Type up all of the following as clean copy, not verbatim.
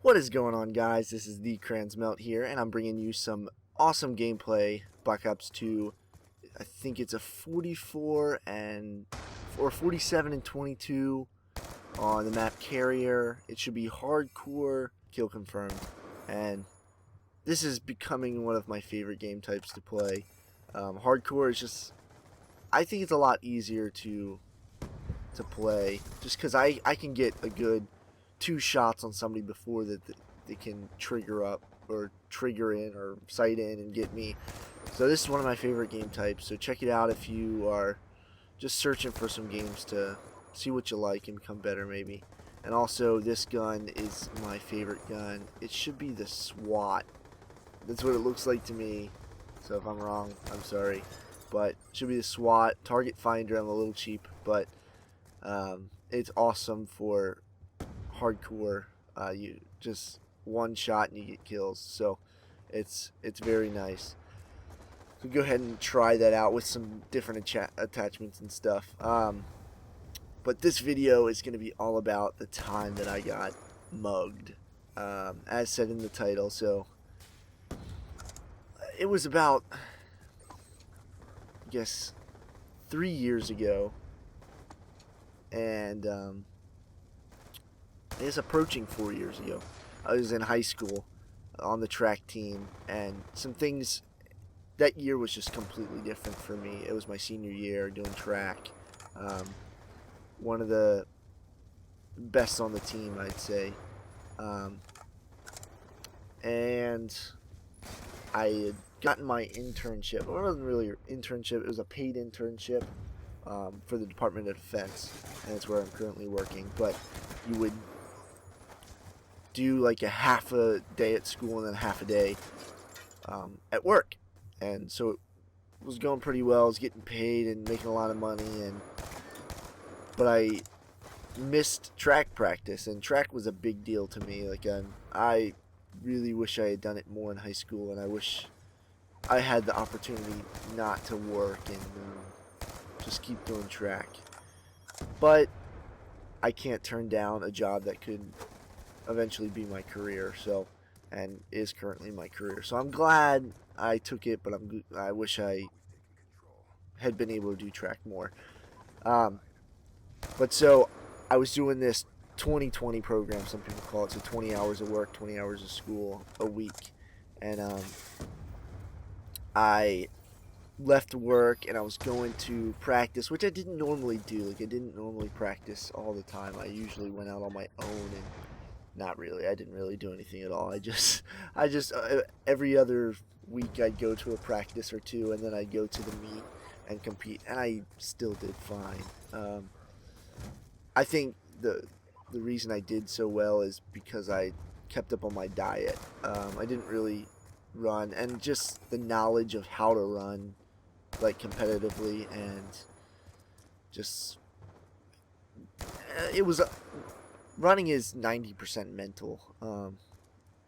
What is going on, guys? This is TheCrayonsMelt here, and I'm bringing you some awesome gameplay. Black Ops 2, I think it's a 44 and or 47 and 22 on the map Carrier. It should be hardcore, kill confirmed, and this is becoming one of my favorite game types to play. Hardcore is just, I think it's a lot easier to play, just because I can get a good 2 shots on somebody before that they can trigger up or trigger in or sight in and get me. So this is one of my favorite game types, so check it out if you are just searching for some games to see what you like and become better maybe. And also, this gun is my favorite gun. It should be the SWAT. That's what it looks like to me, so if I'm wrong, I'm sorry, but it should be the SWAT. Target Finder, I'm a little cheap, but it's awesome for hardcore. You just one shot and you get kills, so it's very nice. So go ahead and try that out with some different attachments and stuff. But this video is going to be all about the time that I got mugged, as said in the title. So it was about, I guess, 3 years ago, and it's approaching 4 years ago. I was in high school on the track team, and some things that year was just completely different for me. It was my senior year doing track. One of the best on the team, I'd say. And I had gotten my internship. It wasn't really an internship, it was a paid internship for the Department of Defense, and it's where I'm currently working. But you would do like a half a day at school and then half a day at work, and so it was going pretty well. I was getting paid and making a lot of money, but I missed track practice, and track was a big deal to me. Like, I really wish I had done it more in high school, and I wish I had the opportunity not to work and just keep doing track. But I can't turn down a job that could eventually be my career, so, and is currently my career. So I'm glad I took it, but I wish I had been able to do track more. But so I was doing this 20/20 program, some people call it, so 20 hours of work, 20 hours of school a week, and I left work and I was going to practice, which I didn't normally do. Like, I didn't normally practice all the time. I usually went out on my own, and not really. I didn't really do anything at all. I just every other week I'd go to a practice or two, and then I'd go to the meet and compete, and I still did fine. I think the reason I did so well is because I kept up on my diet. I didn't really run, and just the knowledge of how to run, like, competitively, and just it was running is 90% mental,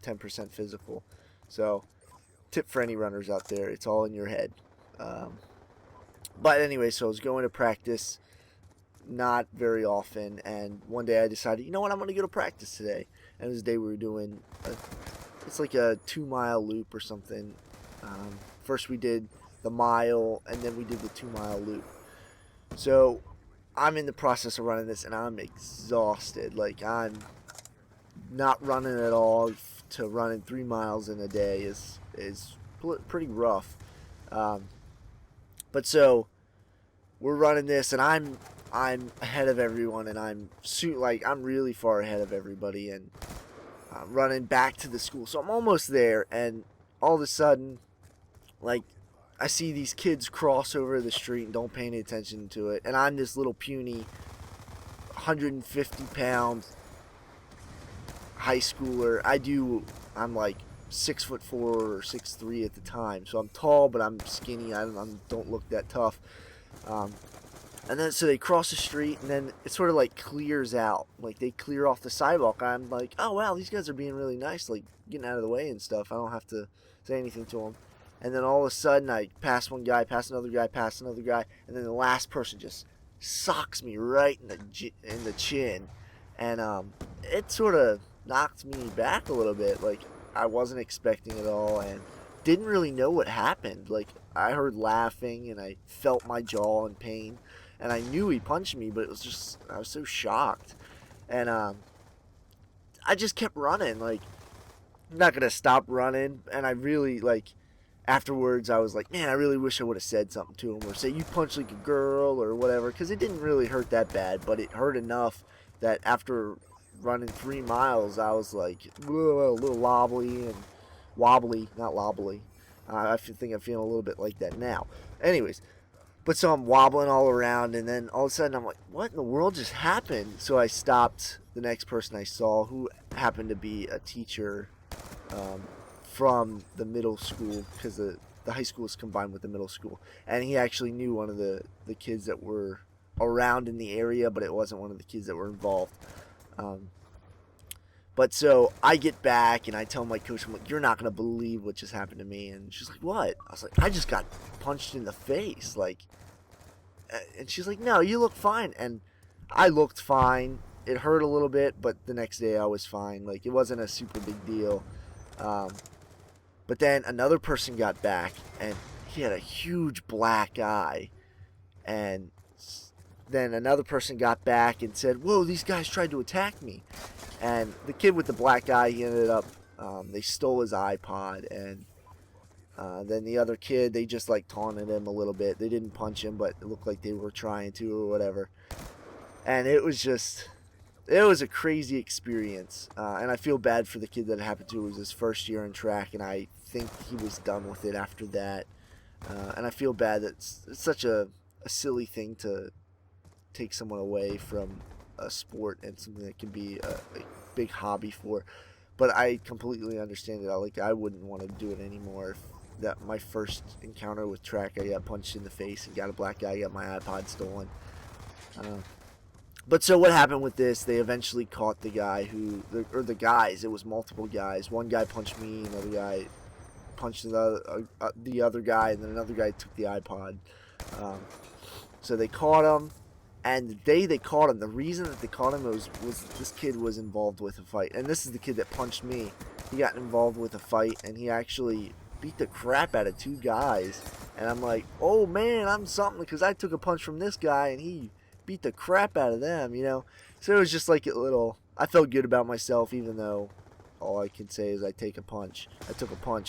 10% physical. So, tip for any runners out there, it's all in your head. But anyway, so I was going to practice not very often, and one day I decided, you know what, I'm going to go to practice today. And it was the day we were doing, it's like a 2-mile loop or something. First we did the mile, and then we did the 2-mile loop. So I'm in the process of running this, and I'm exhausted. Like, I'm not running at all. To running 3 miles in a day is pretty rough. But so we're running this, and I'm ahead of everyone, and I'm really far ahead of everybody, and I'm running back to the school. So I'm almost there, and all of a sudden, like, I see these kids cross over the street and don't pay any attention to it, and I'm this little puny 150-pound high schooler. I'm like 6'4" or 6'3" at the time, so I'm tall, but I'm skinny. I don't look that tough. And then so they cross the street, and then it sort of like clears out. Like, they clear off the sidewalk. I'm like, oh wow, these guys are being really nice, like getting out of the way and stuff. I don't have to say anything to them. And then all of a sudden, I pass one guy, pass another guy, pass another guy, and then the last person just socks me right in the chin. And it sort of knocked me back a little bit. Like, I wasn't expecting it all and didn't really know what happened. Like, I heard laughing and I felt my jaw in pain, and I knew he punched me, but it was just, I was so shocked. And I just kept running. Like, I'm not gonna stop running. And I really, like, afterwards I was like, man, I really wish I would have said something to him, or say you punched like a girl or whatever, because it didn't really hurt that bad, but it hurt enough that after running 3 miles I was like a little wobbly, and wobbly, not wobbly. I think I'm feeling a little bit like that now. Anyways, but so I'm wobbling all around, and then all of a sudden I'm like, what in the world just happened? So I stopped the next person I saw, who happened to be a teacher um, from the middle school, because the high school is combined with the middle school. And he actually knew one of the kids that were around in the area, but it wasn't one of the kids that were involved. But so I get back and I tell my coach, I'm like, you're not going to believe what just happened to me. And she's like, what? I was like, I just got punched in the face. Like, and she's like, no, you look fine. And I looked fine. It hurt a little bit, but the next day I was fine. Like, it wasn't a super big deal. But then another person got back, and he had a huge black eye. And then another person got back and said, whoa, these guys tried to attack me. And the kid with the black eye, he ended up, they stole his iPod. And then the other kid, they just like taunted him a little bit. They didn't punch him, but it looked like they were trying to or whatever. And it was a crazy experience. And I feel bad for the kid that it happened to. It was his first year in track, and I think he was done with it after that. And I feel bad that it's such a silly thing to take someone away from a sport and something that can be a big hobby for. But I completely understand it. I wouldn't want to do it anymore. If that my first encounter with track, I got punched in the face and got a black eye, got my iPod stolen. But so what happened with this, they eventually caught the guy or the guys, it was multiple guys. One guy punched me, another guy punched the other guy, and then another guy took the iPod. So they caught him, and the day they caught him, the reason that they caught him was this kid was involved with a fight. And this is the kid that punched me. He got involved with a fight, and he actually beat the crap out of 2 guys. And I'm like, oh man, I'm something, because I took a punch from this guy, and he beat the crap out of them, you know. So it was just like I felt good about myself, even though all I can say is I took a punch,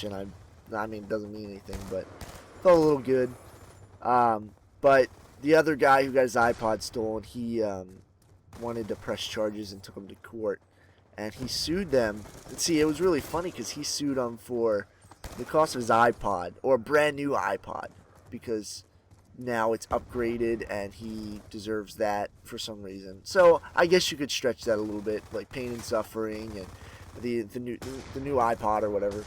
and I mean, it doesn't mean anything, but felt a little good. But the other guy who got his iPod stolen, he wanted to press charges and took him to court, and he sued them. And see, it was really funny because he sued them for the cost of his iPod, or a brand new iPod, because now it's upgraded and he deserves that for some reason. So I guess you could stretch that a little bit, like pain and suffering and the new iPod or whatever.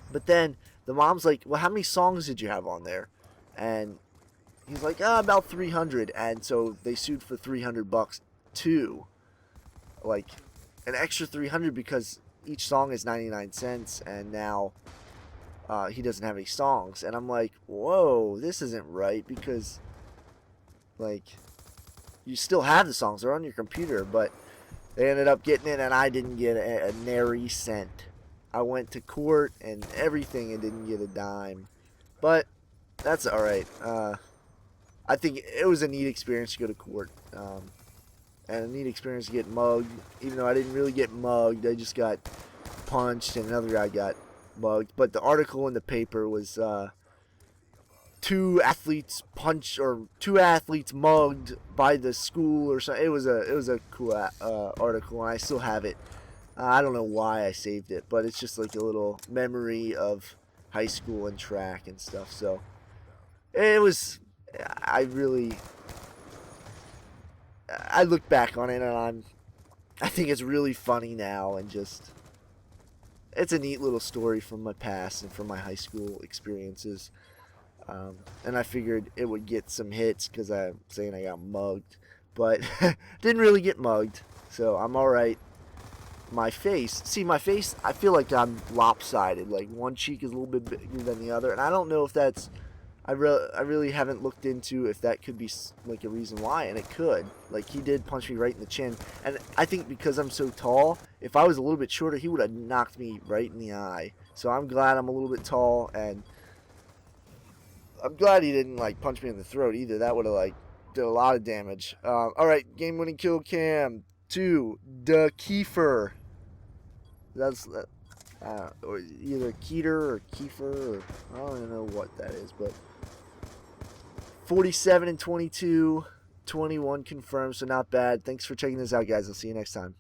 But then the mom's like, well, how many songs did you have on there? And he's like, about 300. And so they sued for $300 too, like an extra 300, because each song is 99 cents, and now he doesn't have any songs. And I'm like, whoa, this isn't right, because like you still have the songs, they're on your computer. But they ended up getting it, and I didn't get a nary cent. I went to court and everything and didn't get a dime, but that's all right. I think it was a neat experience to go to court, and a neat experience to get mugged, even though I didn't really get mugged. I just got punched and another guy got mugged. But the article in the paper was 2 athletes mugged by the school or something. It was a cool article, and I still have it. I don't know why I saved it, but it's just like a little memory of high school and track and stuff. So it was, I look back on it, and I think it's really funny now, and just, it's a neat little story from my past and from my high school experiences. And I figured it would get some hits because I'm saying I got mugged, but didn't really get mugged, so I'm alright. My face, I feel like I'm lopsided. Like one cheek is a little bit bigger than the other, and I don't know if I really haven't looked into if that could be like a reason why, and it could. Like, he did punch me right in the chin, and I think because I'm so tall, if I was a little bit shorter, he would have knocked me right in the eye. So I'm glad I'm a little bit tall, and I'm glad he didn't like punch me in the throat either. That would have like did a lot of damage. All right, game-winning kill cam to the Kiefer. That's or either Keeter or Kiefer, or I don't even know what that is, but 47 and 22, 21 confirmed, so not bad. Thanks for checking this out, guys. I'll see you next time.